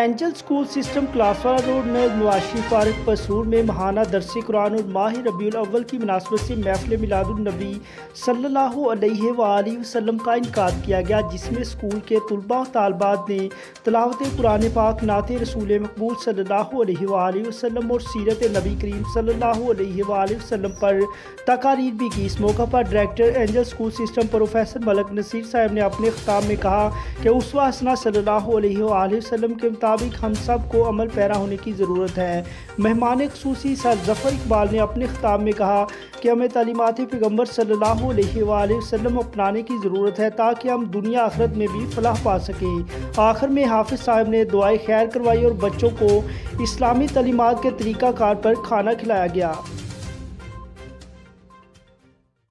Angel school system کلاسوارہ road نواشی park پسور میں ماہانہ درس قرآن اور ماہ ربیع الاول کی مناسبت سے محفل میلاد النبی صلی اللہ علیہ وآلہ وسلم کا انعقاد کیا گیا، جس میں اسکول کے طلباء و طالبات نے تلاوت قرآن پاک، نعت رسول مقبول صلی اللہ علیہ وآلہ وسلم اور سیرت نبی کریم صلی اللہ علیہ وآلہ وسلم پر تقاریر بھی کی۔ اس موقع پر director angel school system professor Malik Naseer صاحب نے اپنے خطاب میں کہا کہ اسوہ حسنہ صلی اللہ علیہ وآلہ وسلم کے مطابق ہم سب کو عمل پیرا ہونے کی ضرورت ہے۔ مہمان خصوصی سر ظفر اقبال نے اپنے خطاب میں کہا کہ ہمیں تعلیمات پیغمبر صلی اللہ علیہ وآلہ وسلم اپنانے کی ضرورت ہے تاکہ ہم دنیا آخرت میں بھی فلاح پا سکیں۔ آخر میں حافظ صاحب نے دعائے خیر کروائی اور بچوں کو اسلامی تعلیمات کے طریقہ کار پر کھانا کھلایا گیا۔